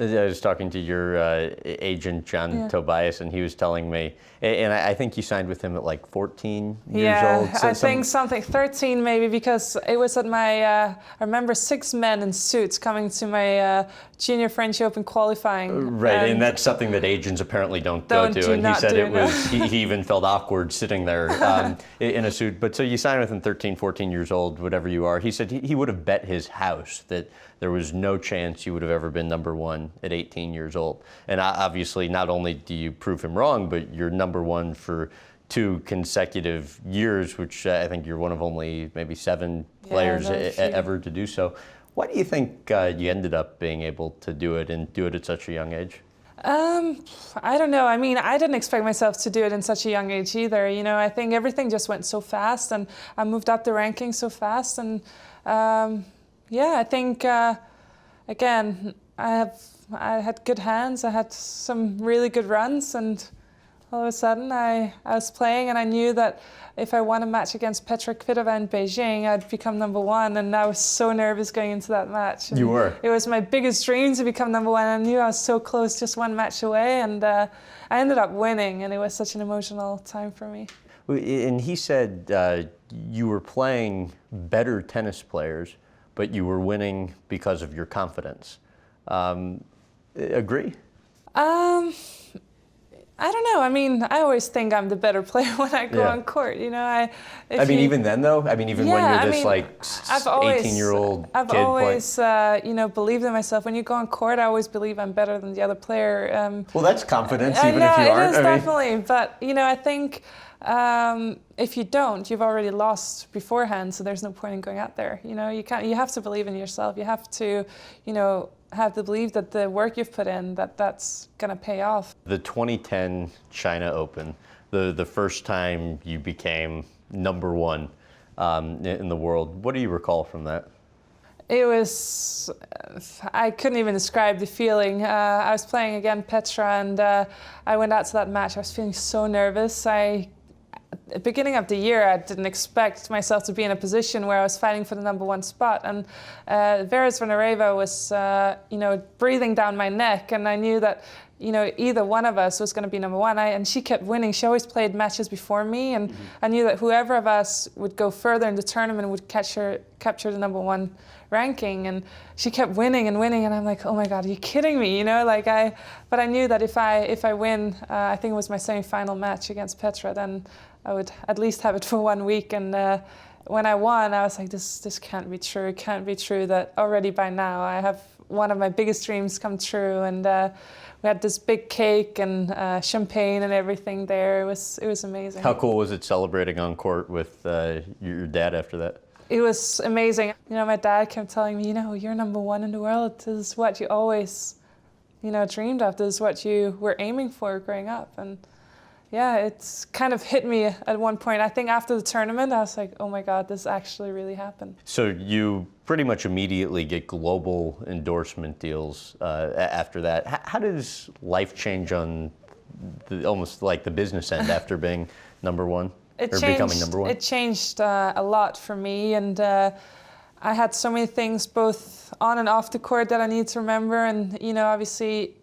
I was talking to your agent, John Tobias, and he was telling me, and I think you signed with him at like 14 years old. Yeah, I think something, 13 maybe, because it was at my, I remember 6 men in suits coming to my Junior French Open qualifying. Right, and that's something that agents apparently don't go to. And he said it was, he even felt awkward sitting there in a suit. But so you signed with him 13, 14 years old, whatever you are. He said he would have bet his house that there was no chance you would have ever been number one at 18 years old. And obviously, not only do you prove him wrong, but you're number one for 2 consecutive years, which I think you're one of only maybe 7 players ever to do so. Why do you think you ended up being able to do it and do it at such a young age? I don't know. I mean, I didn't expect myself to do it in such a young age either. You know, I think everything just went so fast, and I moved up the rankings so fast. And yeah, I think again, I had good hands. I had some really good runs, and all of a sudden I was playing, and I knew that if I won a match against Petra Kvitova in Beijing, I'd become number one. And I was so nervous going into that match. And you were. It was my biggest dream to become number one. I knew I was so close, just 1 match away, and I ended up winning, and it was such an emotional time for me. And he said you were playing better tennis players, but you were winning because of your confidence. Agree? I don't know. I mean, I always think I'm the better player when I go on court. You know, I mean, even then though. I mean, even when you're this like 18-year-old kid. I've always, you know, believed in myself. When you go on court, I always believe I'm better than the other player. Well, that's confidence, even if you aren't. It is definitely. But you know, I think if you don't, you've already lost beforehand. So there's no point in going out there. You know, you can't. You have to believe in yourself. You have to, you know, have the belief that the work you've put in, that's going to pay off. The 2010 China Open, the first time you became number one in the world. What do you recall from that? It was, I couldn't even describe the feeling. I was playing again Petra, and I went out to that match. I was feeling so nervous. At the beginning of the year, I didn't expect myself to be in a position where I was fighting for the number one spot. And Vera Zvonareva was, you know, breathing down my neck, and I knew that, you know, either one of us was going to be number one. And she kept winning. She always played matches before me, and I knew that whoever of us would go further in the tournament would capture the number one ranking. And she kept winning and winning, and I'm like, oh my God, are you kidding me? You know, like but I knew that if I win, I think it was my semi-final match against Petra, then I would at least have it for 1 week. And when I won, I was like, this can't be true. It can't be true that already by now I have one of my biggest dreams come true. And we had this big cake and champagne and everything there. It was amazing. How cool was it celebrating on court with your dad after that? It was amazing. You know, my dad kept telling me, you know, you're number one in the world. This is what you always, you know, dreamed of. This is what you were aiming for growing up. And yeah, it's kind of hit me at one point. I think after the tournament, I was like, oh my God, this actually really happened. So you pretty much immediately get global endorsement deals after that. How does life change on almost like the business end after being number one? Becoming number one? It changed a lot for me, and I had so many things both on and off the court that I need to remember. And you know, obviously,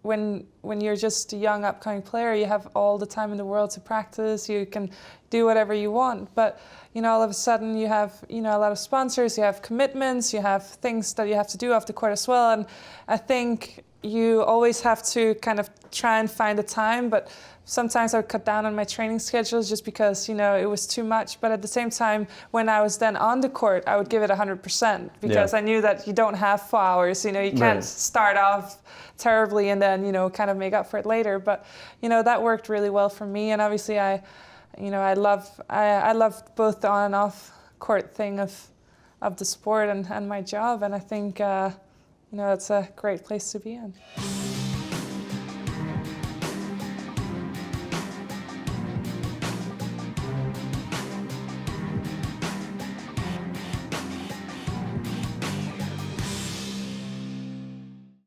when you're just a young upcoming player, you have all the time in the world to practice. You can do whatever you want, but you know, all of a sudden you have, you know, a lot of sponsors, you have commitments, you have things that you have to do off the court as well. And I think you always have to kind of try and find the time, but sometimes I would cut down on my training schedules just because, you know, it was too much. But at the same time, when I was then on the court, I would give it 100% because I knew that you don't have 4 hours. You know, you can't start off terribly and then, you know, kind of make up for it later. But, you know, that worked really well for me. And obviously I loved both the on and off court thing of the sport and my job. And I think, you know, it's a great place to be in.